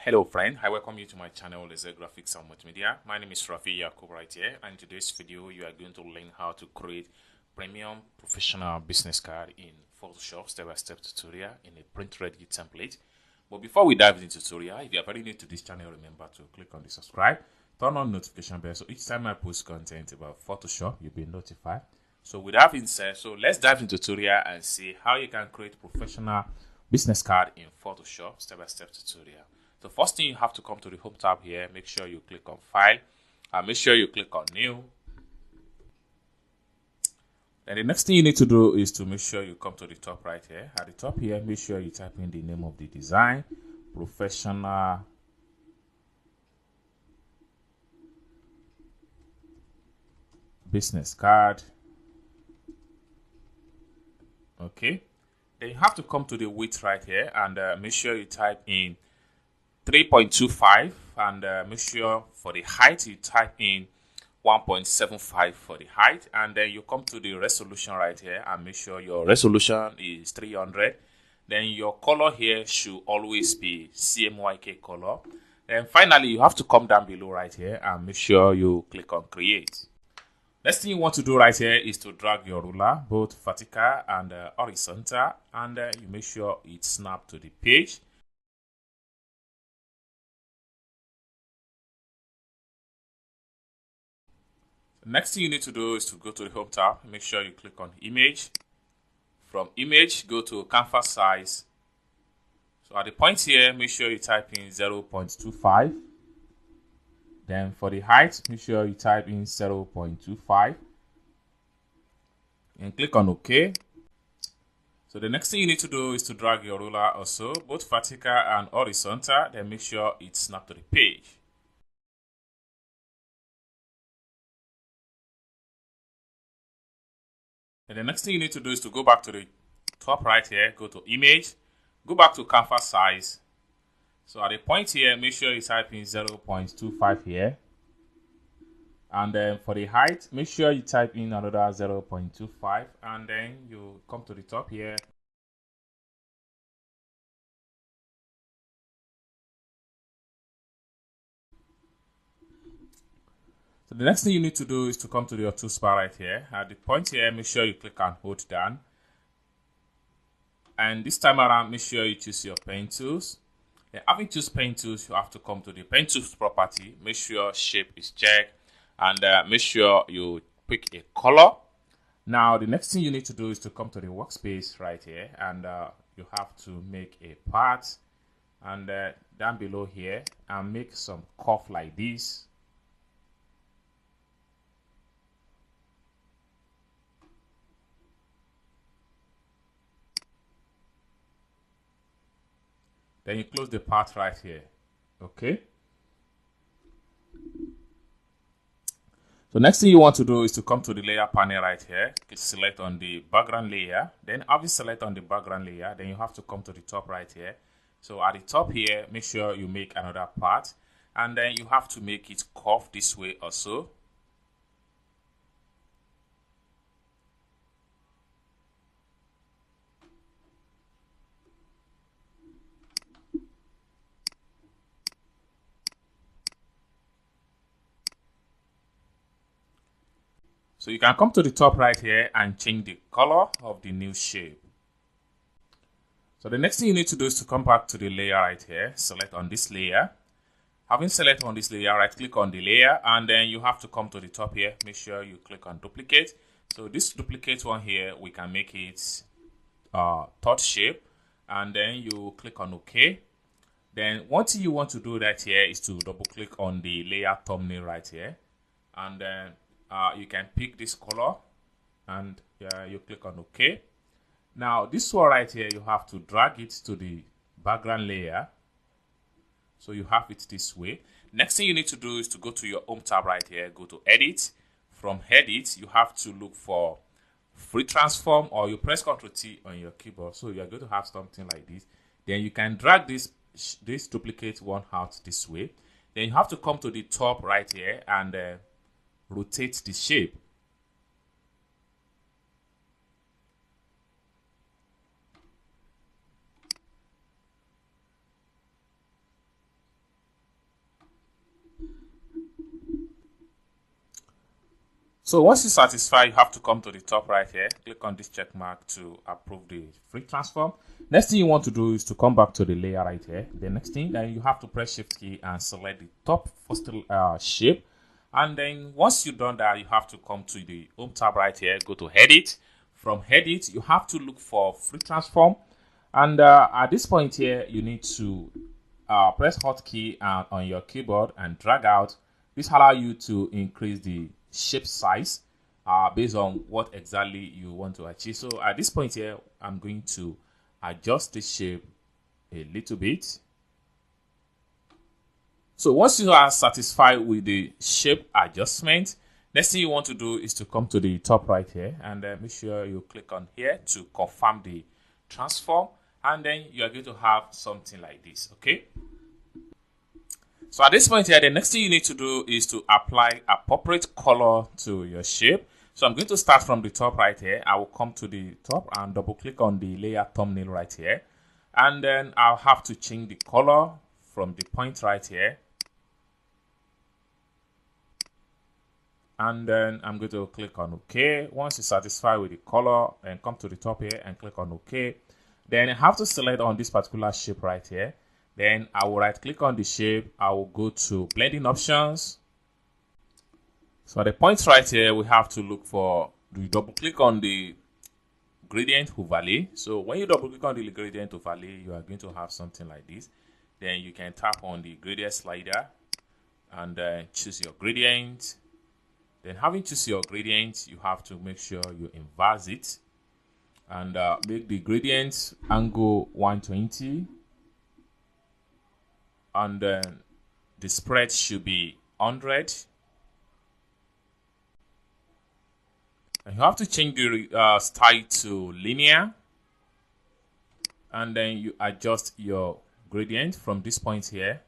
Hello friend, I welcome you to my channel Laser Graphics and Multimedia. My name is Rafi Yakub right here, and in today's video you are going to learn how to create premium professional business card in Photoshop step-by-step tutorial in a print ready template. But before we dive into the tutorial, if you are very new to this channel, remember to click on the subscribe, turn on notification bell, so each time I post content about Photoshop you'll be notified. So with that being said, so let's dive into the tutorial and see how you can create professional business card in Photoshop step-by-step tutorial. So first thing, you have to come to the home tab here. Make sure you click on file and make sure you click on new. And the next thing you need to do is to make sure you come to the top right here. At the top here, make sure you type in the name of the design, professional business card. Okay, then you have to come to the width right here and make sure you type in 3.25 and make sure for the height you type in 1.75 for the height, and then you come to the resolution right here and make sure your resolution is 300. Then your color here should always be CMYK color. Then finally you have to come down below right here and make sure you click on create. Next thing you want to do right here is to drag your ruler both vertical and horizontal, and you make sure it snaps to the page. Next thing you need to do is to go to the home tab, make sure you click on image. From image, go to canvas size. So at the point here, make sure you type in 0.25. Then for the height, make sure you type in 0.25 and click on OK. So the next thing you need to do is to drag your ruler also, both vertical and horizontal, then make sure it snaps to the page. And the next thing you need to do is to go back to the top right here, go to image, go back to canvas size. So at the point here, make sure you type in 0.25 here. And then for the height, make sure you type in another 0.25, and then you come to the top here. So the next thing you need to do is to come to your toolbar right here. At the point here, make sure you click and hold down. And this time around, make sure you choose your pen tools. Then having choose pen tools, you have to come to the pen tools property. Make sure shape is checked, and make sure you pick a color. Now the next thing you need to do is to come to the workspace right here, and you have to make a part, and down below here, and make some curve like this. Then you close the part right here. Okay. So next thing you want to do is to come to the layer panel right here. Select on the background layer. Then after you select on the background layer, then you have to come to the top right here. So at the top here, make sure you make another part, and then you have to make it curve this way also. So you can come to the top right here and change the color of the new shape. So the next thing you need to do is to come back to the layer right here, select on this layer. Having selected on this layer, right click on the layer, and then you have to come to the top here, make sure you click on duplicate. So this duplicate one here, we can make it third shape, and then you click on OK. Then one thing you want to do right here is to double click on the layer thumbnail right here, and then you can pick this color, and you click on OK. Now this one right here, you have to drag it to the background layer, so you have it this way. Next thing you need to do is to go to your home tab right here, go to edit. From edit, you have to look for free transform, or you press Ctrl T on your keyboard. So you are going to have something like this. Then you can drag this duplicate one out this way. Then you have to come to the top right here and rotate the shape. So once you're satisfied, you have to come to the top right here, click on this check mark to approve the free transform. Next thing you want to do is to come back to the layer right here. The next thing, then you have to press shift key and select the top first shape. And then once you've done that, you have to come to the home tab right here, go to edit. From edit, you have to look for free transform. And at this point here, you need to press hotkey on your keyboard and drag out. This allows you to increase the shape size based on what exactly you want to achieve. So at this point here, I'm going to adjust the shape a little bit. So once you are satisfied with the shape adjustment, next thing you want to do is to come to the top right here and make sure you click on here to confirm the transform, and then you are going to have something like this. Okay, so at this point here, the next thing you need to do is to apply appropriate color to your shape. So I'm going to start from the top right here. I will come to the top and double click on the layer thumbnail right here, and then I'll have to change the color from the point right here, and then I'm going to click on OK. Once you're satisfied with the color, and come to the top here and click on OK. Then I have to select on this particular shape right here. Then I will right click on the shape. I will go to blending options. So at the point right here, we have to look for, we double click on the gradient overlay. So when you double click on the gradient overlay, you are going to have something like this. Then you can tap on the gradient slider and choose your gradient. Then having choose your gradient, you have to make sure you inverse it and make the gradient angle 120, and then the spread should be 100. And you have to change the style to linear, and then you adjust your gradient from this point here.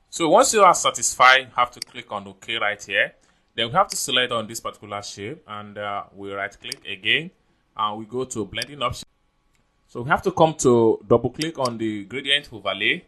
So once you are satisfied, you have to click on OK right here. Then we have to select on this particular shape, and we right click again, and we go to blending option. So we have to come to double click on the gradient overlay.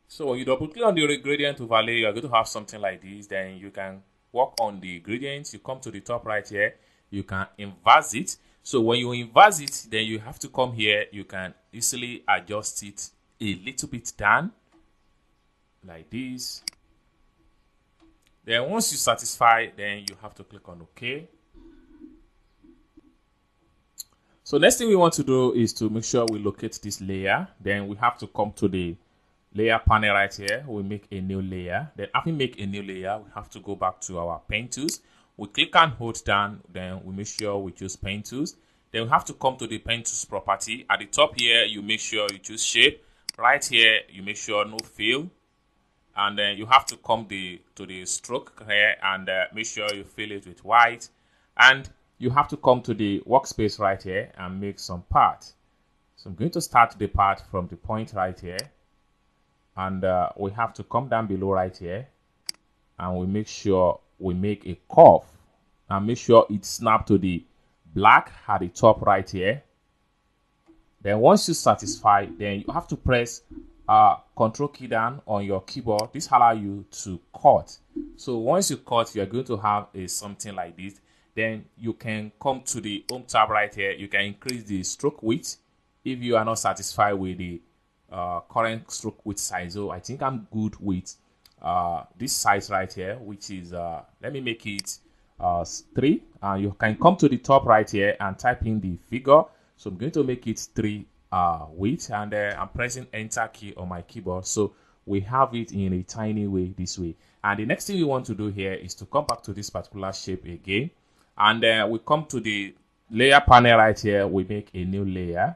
So when you double click on the gradient overlay, you are going to have something like this. Then you can work on the gradients. You come to the top right here, you can inverse it. So when you inverse it, then you have to come here, you can easily adjust it a little bit down like this. Then once you satisfy, then you have to click on OK. So next thing we want to do is to make sure we locate this layer. Then we have to come to the layer panel right here. We make a new layer. Then after we make a new layer, we have to go back to our pen tools. We click and hold down. Then we make sure we choose pen tools. Then we have to come to the pen tools property. At the top here, you make sure you choose shape. Right here, you make sure no fill. And then you have to come to the stroke here and make sure you fill it with white. And you have to come to the workspace right here and make some part. So I'm going to start the part from the point right here. And we have to come down below right here. And we make sure we make a curve. And make sure it snaps to the black at the top right here. Then once you're satisfied, then you have to press Control key down on your keyboard. This allows you to cut. So once you cut, you're going to have something like this. Then you can come to the home tab right here. You can increase the stroke width if you are not satisfied with the current stroke width size. So I think I'm good with this size right here, which is let me make it 3. You can come to the top right here and type in the figure. So I'm going to make it 3 width, and I'm pressing enter key on my keyboard, so we have it in a tiny way this way. And the next thing we want to do here is to come back to this particular shape again, and we come to the layer panel right here. We make a new layer.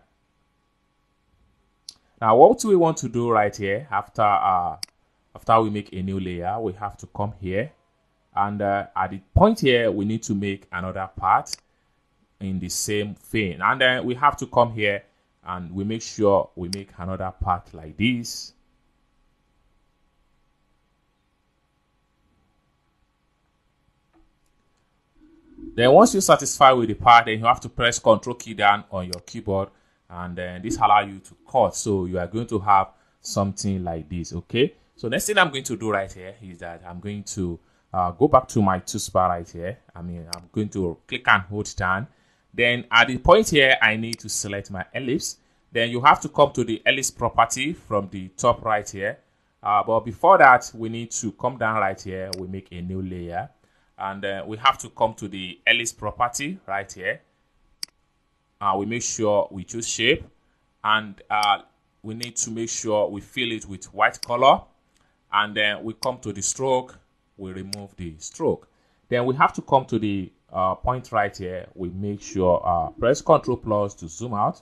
Now what we want to do right here, after we make a new layer, we have to come here, and at the point here we need to make another part in the same thing, and then we have to come here and we make sure we make another part like this. Then once you're satisfied with the part, then you have to press Control key down on your keyboard, and then this allows you to cut. So you are going to have something like this. Okay, so next thing I'm going to do right here is that I'm going to go back to my toolbar right here. I'm going to click and hold down. Then at the point here, I need to select my ellipse. Then you have to come to the ellipse property from the top right here. But before that, we need to come down right here. We make a new layer. And we have to come to the ellipse property right here. We make sure we choose shape. And we need to make sure we fill it with white color. And then we come to the stroke. We remove the stroke. Then we have to come to the point right here. We make sure press Ctrl plus to zoom out.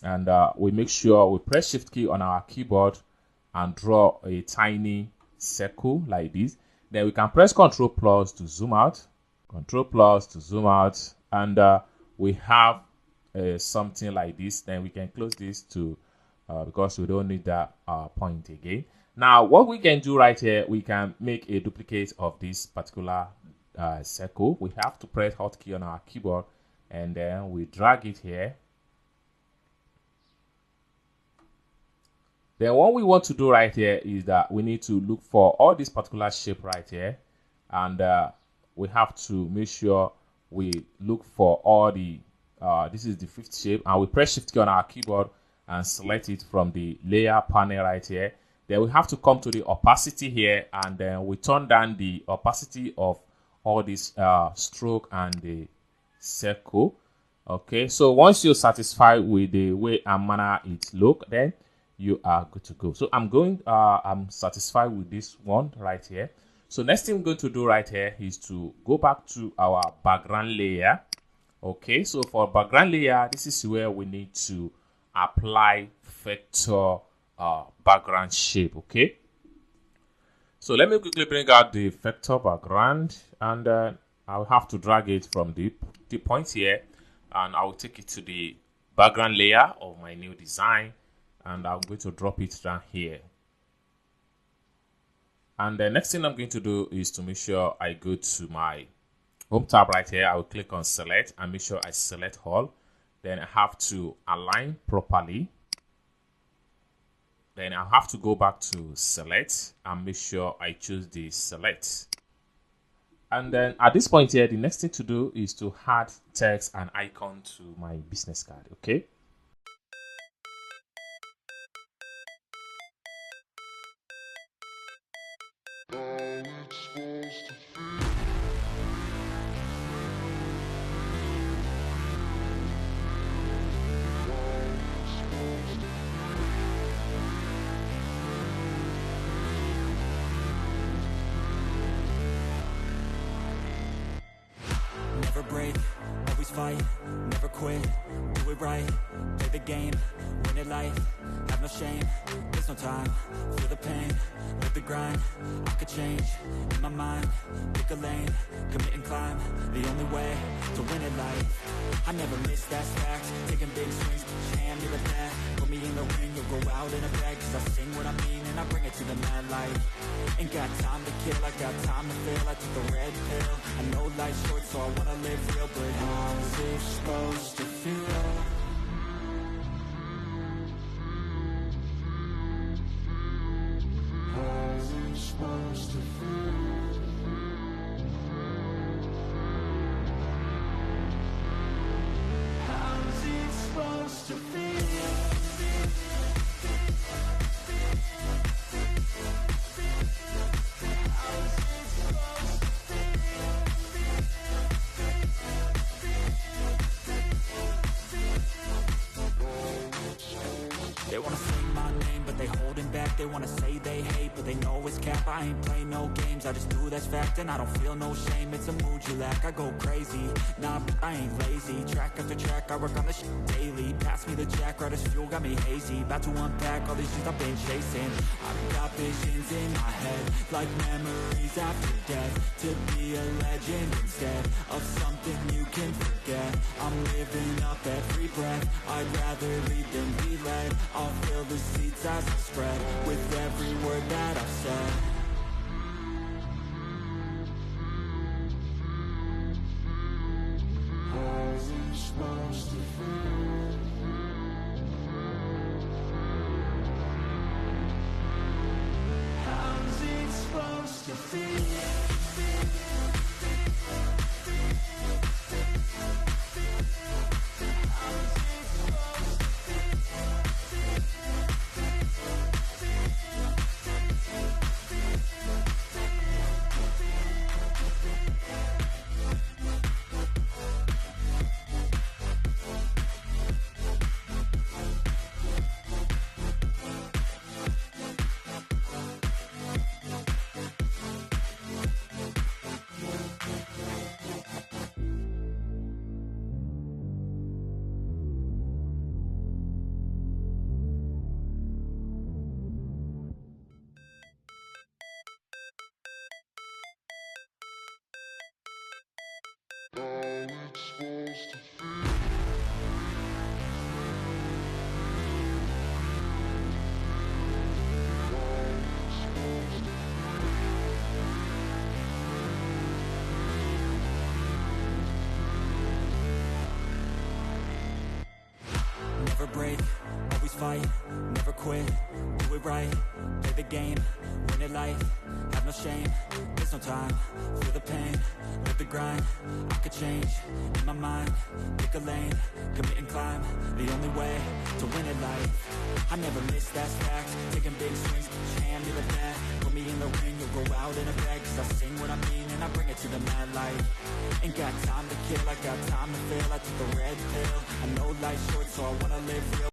And we make sure we press Shift key on our keyboard and draw a tiny circle like this. Then we can press Ctrl plus to zoom out. Ctrl plus to zoom out. And we have something like this. Then we can close this to because we don't need that point again. Now, what we can do right here, we can make a duplicate of this particular circle. We have to press Hotkey on our keyboard and then we drag it here. Then what we want to do right here is that we need to look for all this particular shape right here. And we have to make sure we look for all the, this is the fifth shape. And we press Shift key on our keyboard and select it from the layer panel right here. Then we have to come to the opacity here and then we turn down the opacity of all this stroke and the circle. Okay, so once you're satisfied with the way and manner it look, then you are good to go. So I'm satisfied with this one right here. So next thing we're going to do right here is to go back to our background layer. Okay, so for background layer, this is where we need to apply vector background shape. Okay, so let me quickly bring out the vector background and I'll have to drag it from the point here and I'll take it to the background layer of my new design and I'm going to drop it down here. And the next thing I'm going to do is to make sure I go to my home tab right here. I will click on select and make sure I select all. Then I have to align properly. Then I have to go back to select and make sure I choose the select. And then at this point here, the next thing to do is to add text and icon to my business card. Okay. Never break, always fight, never quit, do it right, play the game, win it life, have no shame, there's no time, feel the pain, live the grind, I could change, in my mind, pick a lane, commit and climb, the only way to win it life, I never miss, that's fact, taking big swings, hand me the bat, put me in the ring, you'll go out in a bag, cause I sing what I mean and I bring it to the mad light, ain't got time to kill, I got time to feel, I took the red pill, I know life's short so I wanna live real, but how's it supposed to feel? How's it supposed to feel? How's it supposed to feel? They wanna say my name, but they holding back. They wanna say they hate, but they know it's cap. I ain't play no games, I just do that's fact. And I don't feel no shame, it's a mood you lack. I go crazy, nah, but I ain't lazy. Track after track, I work on this shit daily. Pass me the jack, right as fuel, got me hazy. About to unpack all these things I've been chasing. I've got visions in my head, like memories after death. To be a legend instead of something you can forget. I'm living up every breath, I'd rather lead than be led. I'll fill the seats as I spread with every word that I've said. How's it supposed to feel? How's it supposed to feel? Never break, always fight, never quit, do it right, play the game, win it life, have no shame, there's no time, feel the pain, live the grind, I could change, in my mind, pick a lane, commit and climb, the only way to win it life, I never miss, that's fact, taking big swings, put your hand to the bat, put me in the ring, you'll go out in a bag, cause I sing what I mean and I bring it to the mad light, ain't got time to kill, I got time to feel, I took a red pill, I know life's short so I wanna live real.